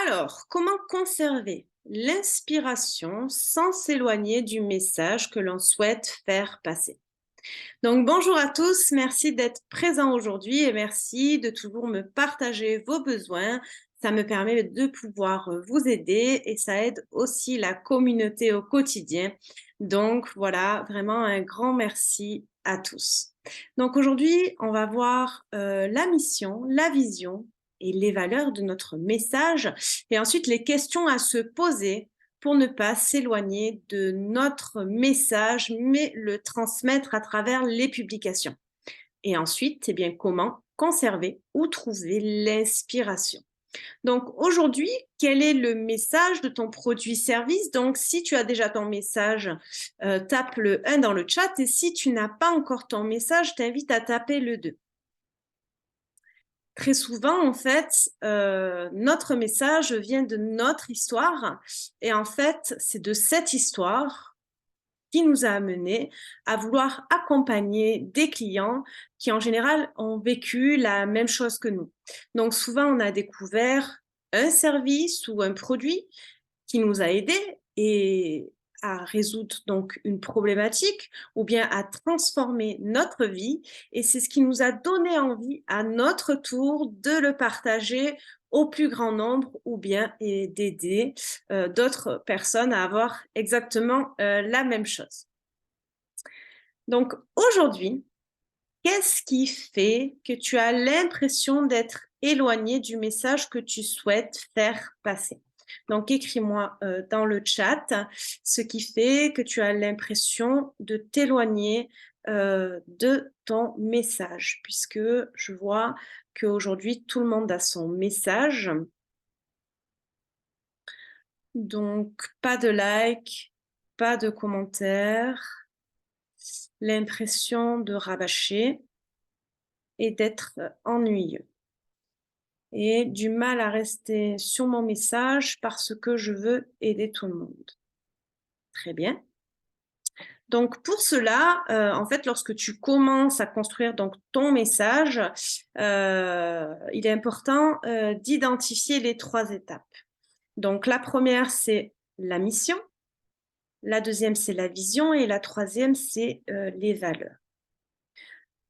Alors, comment conserver l'inspiration sans s'éloigner du message que l'on souhaite faire passer? Donc, bonjour à tous, merci d'être présents aujourd'hui et merci de toujours me partager vos besoins. Ça me permet de pouvoir vous aider et ça aide aussi la communauté au quotidien. Donc, voilà, vraiment un grand merci à tous. Donc, aujourd'hui, on va voir la mission, la vision et les valeurs de notre message et ensuite les questions à se poser pour ne pas s'éloigner de notre message, mais le transmettre à travers les publications. Et ensuite, eh bien, comment conserver ou trouver l'inspiration. Donc aujourd'hui, quel est le message de ton produit-service? Donc si tu as déjà ton message, tape le 1 dans le chat et si tu n'as pas encore ton message, je t'invite à taper le 2. Très souvent, en fait, notre message vient de notre histoire et en fait, c'est de cette histoire qui nous a amenés à vouloir accompagner des clients qui, en général, ont vécu la même chose que nous. Donc souvent, on a découvert un service ou un produit qui nous a aidés et à résoudre donc une problématique ou bien à transformer notre vie. Et c'est ce qui nous a donné envie à notre tour de le partager au plus grand nombre ou bien et d'aider d'autres personnes à avoir exactement la même chose. Donc aujourd'hui, qu'est-ce qui fait que tu as l'impression d'être éloigné du message que tu souhaites faire passer? Donc, écris-moi dans le chat ce qui fait que tu as l'impression de t'éloigner de ton message, puisque je vois qu'aujourd'hui, tout le monde a son message. Donc, pas de like, pas de commentaires, l'impression de rabâcher et d'être ennuyeux. Et du mal à rester sur mon message parce que je veux aider tout le monde. Très bien. Donc pour cela, en fait, lorsque tu commences à construire donc ton message, il est important d'identifier les 3 étapes. Donc la première, c'est la mission, la deuxième, c'est la vision et la troisième, c'est les valeurs.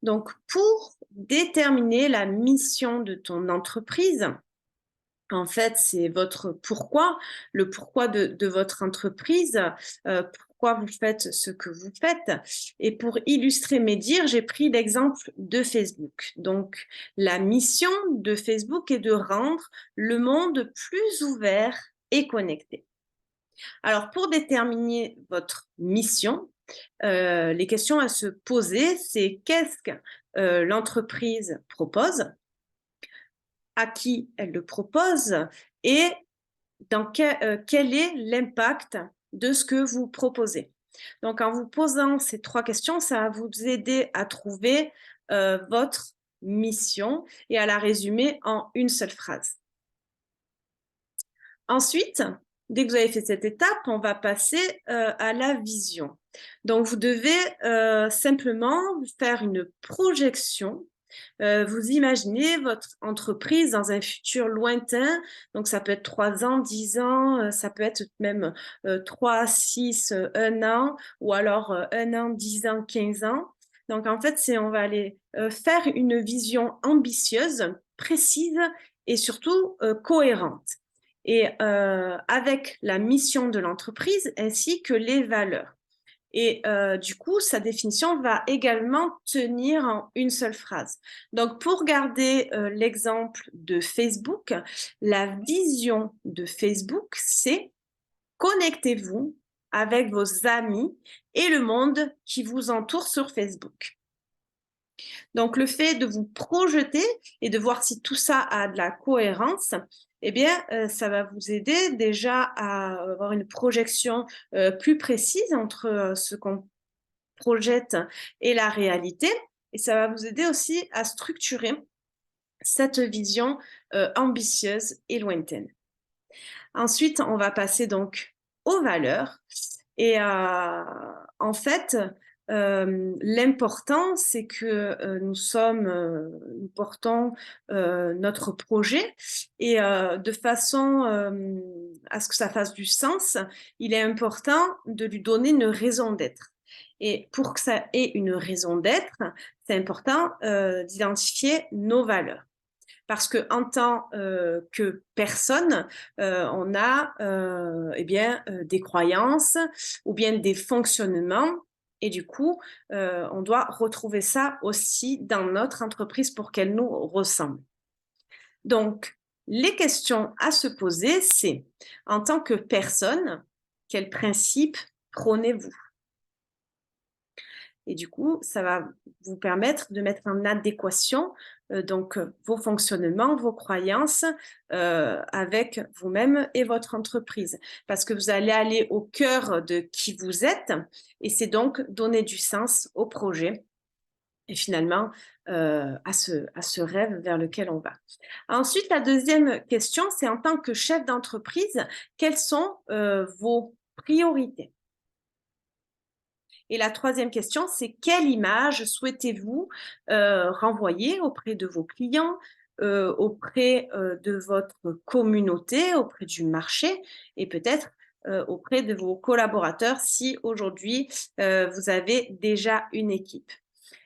Donc pour déterminer la mission de ton entreprise, en fait, c'est votre pourquoi, le pourquoi de votre entreprise, pourquoi vous faites ce que vous faites. Et pour illustrer mes dires, j'ai pris l'exemple de Facebook. Donc, la mission de Facebook est de rendre le monde plus ouvert et connecté. Alors, pour déterminer votre mission, les questions à se poser, c'est qu'est-ce que l'entreprise propose, à qui elle le propose et quel est l'impact de ce que vous proposez. Donc, en vous posant ces 3 questions, ça va vous aider à trouver votre mission et à la résumer en une seule phrase. Ensuite, dès que vous avez fait cette étape, on va passer à la vision. Donc, vous devez simplement faire une projection. Vous imaginez votre entreprise dans un futur lointain, donc ça peut être 3 ans, 10 ans, ça peut être même 3, 6, 1 an, ou alors 1 an, 10 ans, 15 ans. Donc en fait, on va aller faire une vision ambitieuse, précise et surtout cohérente. Et avec la mission de l'entreprise ainsi que les valeurs. Et du coup, sa définition va également tenir en une seule phrase. Donc, pour garder l'exemple de Facebook, la vision de Facebook, c'est connectez-vous avec vos amis et le monde qui vous entoure sur Facebook. Donc, le fait de vous projeter et de voir si tout ça a de la cohérence, eh bien, ça va vous aider déjà à avoir une projection plus précise entre ce qu'on projette et la réalité. Et ça va vous aider aussi à structurer cette vision ambitieuse et lointaine. Ensuite, on va passer donc aux valeurs. Et en fait, l'important, c'est que nous portons notre projet et de façon à ce que ça fasse du sens, il est important de lui donner une raison d'être. Et pour que ça ait une raison d'être, c'est important d'identifier nos valeurs. Parce que en tant que personne, on a des croyances ou bien des fonctionnements. Et du coup, on doit retrouver ça aussi dans notre entreprise pour qu'elle nous ressemble. Donc, les questions à se poser, c'est en tant que personne, quels principes prônez-vous? Et du coup, ça va vous permettre de mettre en adéquation vos fonctionnements, vos croyances avec vous-même et votre entreprise. Parce que vous allez aller au cœur de qui vous êtes et c'est donc donner du sens au projet et finalement à ce rêve vers lequel on va. Ensuite, la deuxième question, c'est en tant que chef d'entreprise, quelles sont vos priorités? Et la troisième question, c'est quelle image souhaitez-vous renvoyer auprès de vos clients, auprès de votre communauté, auprès du marché et peut-être auprès de vos collaborateurs si aujourd'hui vous avez déjà une équipe.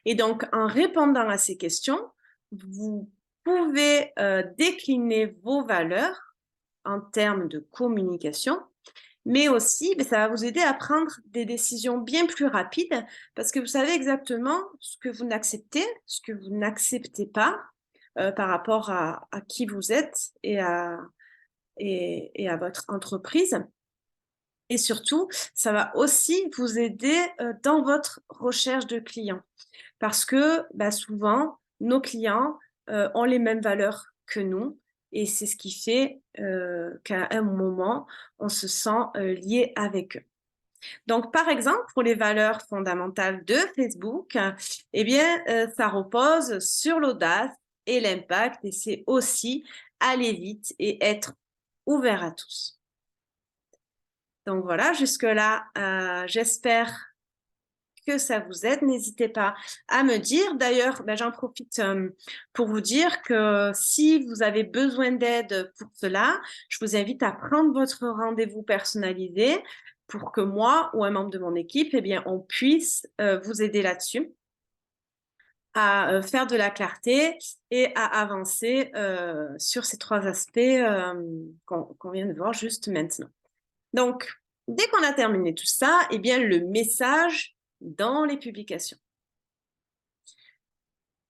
Et donc, en répondant à ces questions, vous pouvez décliner vos valeurs en termes de communication mais aussi, ça va vous aider à prendre des décisions bien plus rapides parce que vous savez exactement ce que vous n'acceptez, ce que vous n'acceptez pas par rapport à qui vous êtes et à votre entreprise. Et surtout, ça va aussi vous aider dans votre recherche de clients parce que souvent, nos clients ont les mêmes valeurs que nous et c'est ce qui fait qu'à un moment, on se sent lié avec eux. Donc, par exemple, pour les valeurs fondamentales de Facebook, ça repose sur l'audace et l'impact et c'est aussi aller vite et être ouvert à tous. Donc voilà, jusque-là, j'espère que ça vous aide. N'hésitez pas à me dire. D'ailleurs, j'en profite pour vous dire que si vous avez besoin d'aide pour cela, je vous invite à prendre votre rendez-vous personnalisé pour que moi ou un membre de mon équipe, on puisse vous aider là-dessus à faire de la clarté et à avancer sur ces trois aspects qu'on vient de voir juste maintenant. Donc, dès qu'on a terminé tout ça, le message dans les publications.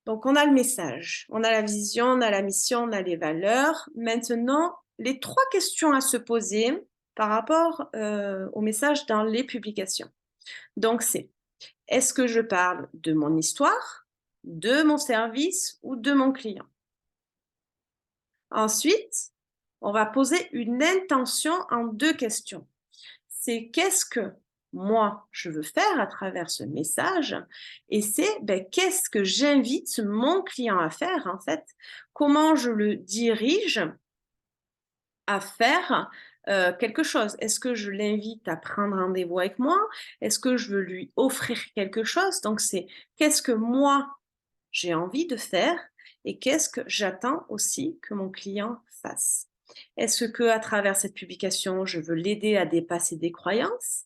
Donc, on a le message, on a la vision, on a la mission, on a les valeurs. Maintenant, les trois questions à se poser par rapport au message dans les publications. Donc, c'est est-ce que je parle de mon histoire, de mon service ou de mon client? Ensuite, on va poser une intention en deux questions. C'est qu'est-ce que moi, je veux faire à travers ce message et c'est qu'est-ce que j'invite mon client à faire en fait, comment je le dirige à faire quelque chose. Est-ce que je l'invite à prendre rendez-vous avec moi? Est-ce que je veux lui offrir quelque chose? Donc c'est qu'est-ce que moi, j'ai envie de faire et qu'est-ce que j'attends aussi que mon client fasse. Est-ce que à travers cette publication, je veux l'aider à dépasser des croyances?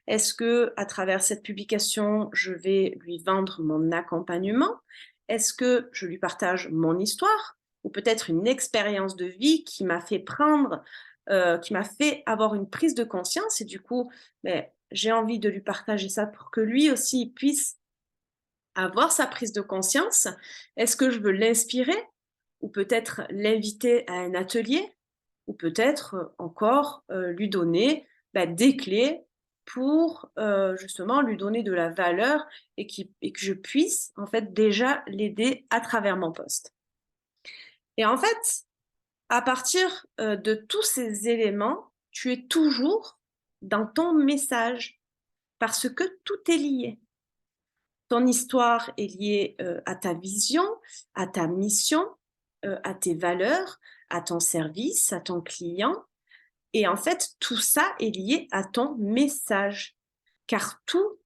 Est-ce que à travers cette publication, je vais lui vendre mon accompagnement? Est-ce que je lui partage mon histoire ou peut-être une expérience de vie qui m'a fait qui m'a fait avoir une prise de conscience et du coup, j'ai envie de lui partager ça pour que lui aussi puisse avoir sa prise de conscience. Est-ce que je veux l'inspirer ou peut-être l'inviter à un atelier ou peut-être encore lui donner des clés pour justement lui donner de la valeur et que je puisse en fait déjà l'aider à travers mon poste. Et en fait, à partir de tous ces éléments, tu es toujours dans ton message parce que tout est lié. Ton histoire est liée à ta vision, à ta mission, à tes valeurs, à ton service, à ton client. Et en fait, tout ça est lié à ton message, car tout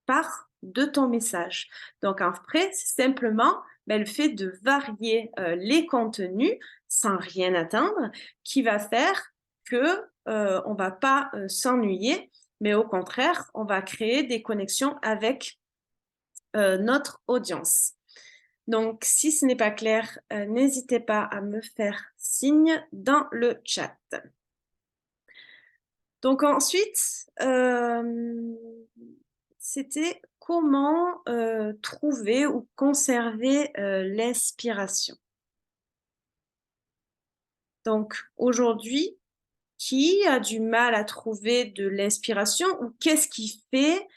part de ton message. Donc, en fait, c'est simplement le fait de varier les contenus sans rien attendre qui va faire que on va pas s'ennuyer, mais au contraire, on va créer des connexions avec notre audience. Donc, si ce n'est pas clair, n'hésitez pas à me faire signe dans le chat. Donc ensuite, c'était comment trouver ou conserver l'inspiration. Donc aujourd'hui, qui a du mal à trouver de l'inspiration ou qu'est-ce qui fait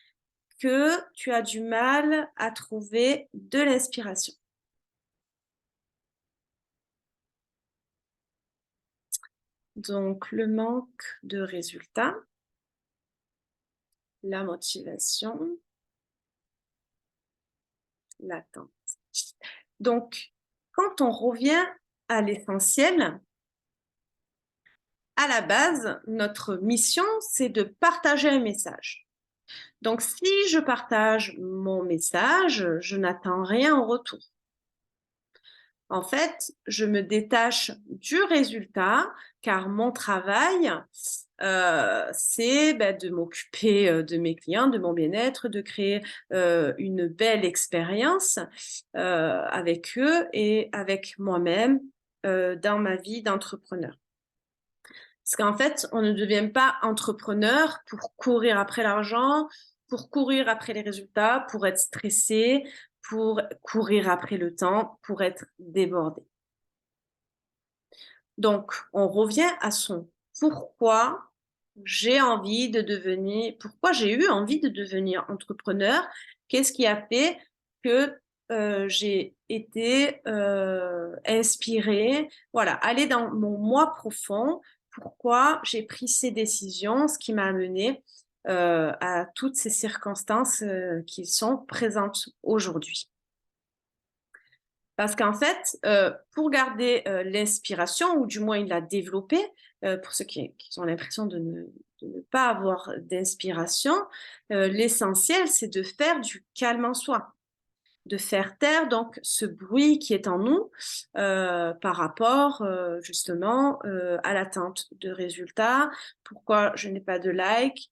que tu as du mal à trouver de l'inspiration? Donc le manque de résultats, la motivation, l'attente. Donc, quand on revient à l'essentiel, à la base, notre mission, c'est de partager un message. Donc, si je partage mon message, je n'attends rien en retour. En fait, je me détache du résultat car mon travail, c'est de m'occuper de mes clients, de mon bien-être, de créer une belle expérience avec eux et avec moi-même dans ma vie d'entrepreneur. Parce qu'en fait, on ne devient pas entrepreneur pour courir après l'argent, pour courir après les résultats, pour être stressé, pour courir après le temps, pour être débordé. Donc, on revient à son pourquoi j'ai envie de devenir, pourquoi j'ai eu envie de devenir entrepreneur, qu'est-ce qui a fait que j'ai été inspirée, voilà, aller dans mon moi profond, pourquoi j'ai pris ces décisions, ce qui m'a amené à toutes ces circonstances qui sont présentes aujourd'hui. Parce qu'en fait, pour garder l'inspiration, ou du moins la développer, pour ceux qui ont l'impression de ne pas avoir d'inspiration, l'essentiel, c'est de faire du calme en soi, de faire taire donc ce bruit qui est en nous par rapport justement à l'attente de résultats. Pourquoi je n'ai pas de like?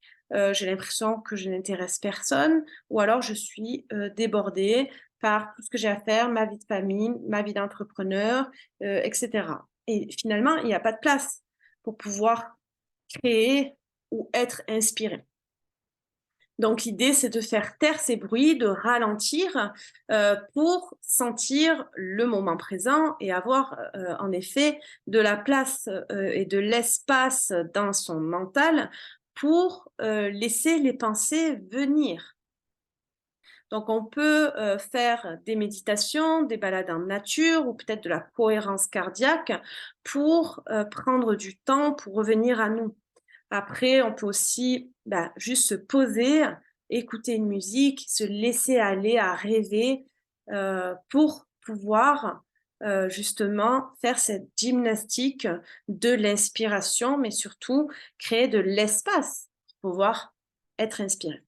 J'ai l'impression que je n'intéresse personne, ou alors je suis débordée par tout ce que j'ai à faire, ma vie de famille, ma vie d'entrepreneur, etc. Et finalement, il n'y a pas de place pour pouvoir créer ou être inspiré. Donc l'idée, c'est de faire taire ces bruits, de ralentir pour sentir le moment présent et avoir en effet de la place et de l'espace dans son mental pour laisser les pensées venir. Donc on peut faire des méditations, des balades en nature ou peut-être de la cohérence cardiaque pour prendre du temps pour revenir à nous. Après, on peut aussi juste se poser, écouter une musique, se laisser aller à rêver pour pouvoir justement faire cette gymnastique de l'inspiration, mais surtout créer de l'espace pour pouvoir être inspiré.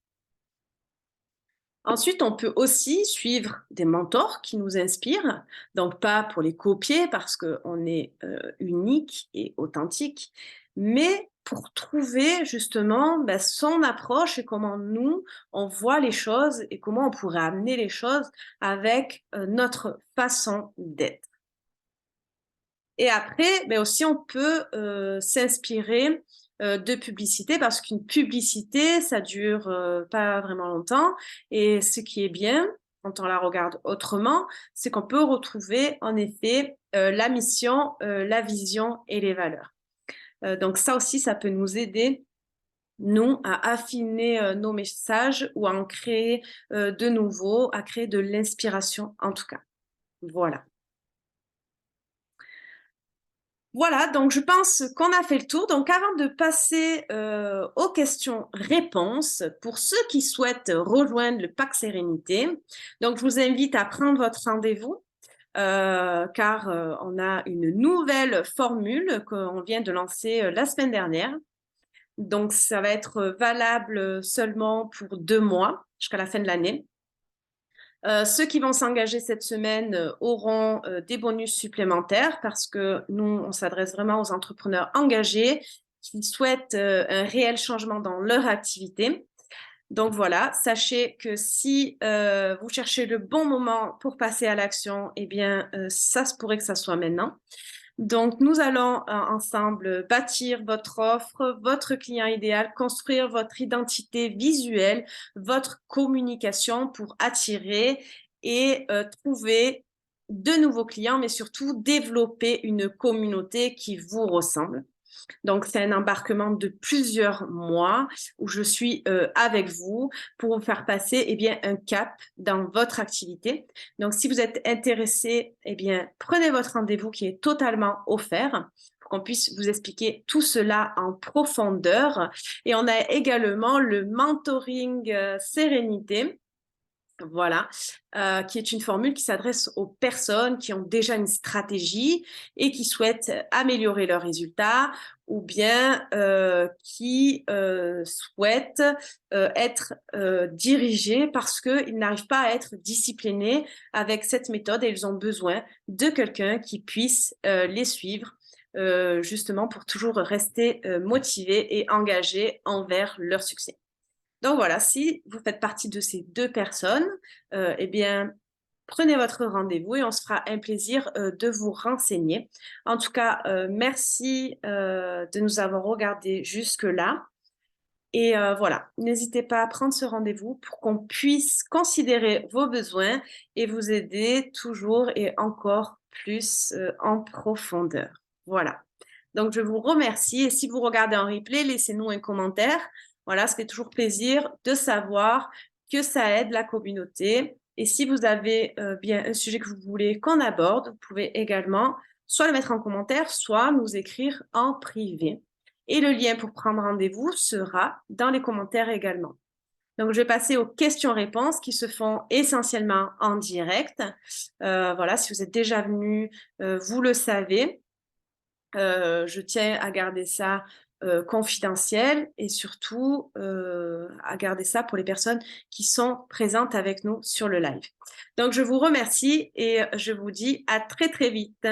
Ensuite, on peut aussi suivre des mentors qui nous inspirent, donc pas pour les copier parce qu'on est unique et authentique, mais pour trouver justement son approche et comment nous, on voit les choses et comment on pourrait amener les choses avec notre façon d'être. Et après, aussi, on peut s'inspirer de publicité parce qu'une publicité, ça dure pas vraiment longtemps. Et ce qui est bien, quand on la regarde autrement, c'est qu'on peut retrouver en effet la mission, la vision et les valeurs. Donc ça aussi, ça peut nous aider, nous, à affiner nos messages ou à en créer de nouveaux, à créer de l'inspiration en tout cas. Voilà. Voilà, donc je pense qu'on a fait le tour. Donc avant de passer aux questions-réponses, pour ceux qui souhaitent rejoindre le Pack Sérénité, donc je vous invite à prendre votre rendez-vous car on a une nouvelle formule qu'on vient de lancer la semaine dernière. Donc ça va être valable seulement pour 2 mois jusqu'à la fin de l'année. Ceux qui vont s'engager cette semaine auront des bonus supplémentaires parce que nous, on s'adresse vraiment aux entrepreneurs engagés qui souhaitent un réel changement dans leur activité. Donc voilà, sachez que si vous cherchez le bon moment pour passer à l'action, eh bien, ça se pourrait que ça soit maintenant. Donc, nous allons ensemble bâtir votre offre, votre client idéal, construire votre identité visuelle, votre communication pour attirer et trouver de nouveaux clients, mais surtout développer une communauté qui vous ressemble. Donc, c'est un embarquement de plusieurs mois où je suis avec vous pour vous faire passer un cap dans votre activité. Donc, si vous êtes intéressé, prenez votre rendez-vous qui est totalement offert pour qu'on puisse vous expliquer tout cela en profondeur. Et on a également le mentoring sérénité. Voilà, qui est une formule qui s'adresse aux personnes qui ont déjà une stratégie et qui souhaitent améliorer leurs résultats ou bien qui souhaitent être dirigés parce qu'ils n'arrivent pas à être disciplinés avec cette méthode et ils ont besoin de quelqu'un qui puisse les suivre justement pour toujours rester motivés et engagés envers leur succès. Donc voilà, si vous faites partie de ces deux personnes, prenez votre rendez-vous et on se fera un plaisir de vous renseigner. En tout cas, merci de nous avoir regardés jusque-là. Et voilà, n'hésitez pas à prendre ce rendez-vous pour qu'on puisse considérer vos besoins et vous aider toujours et encore plus en profondeur. Voilà. Donc, je vous remercie et si vous regardez en replay, laissez-nous un commentaire. Voilà, ça fait toujours plaisir de savoir que ça aide la communauté. Et si vous avez bien un sujet que vous voulez qu'on aborde, vous pouvez également soit le mettre en commentaire, soit nous écrire en privé. Et le lien pour prendre rendez-vous sera dans les commentaires également. Donc, je vais passer aux questions-réponses qui se font essentiellement en direct. Voilà, si vous êtes déjà venu, vous le savez. Je tiens à garder ça confidentiel et surtout à garder ça pour les personnes qui sont présentes avec nous sur le live. Donc, je vous remercie et je vous dis à très, très vite.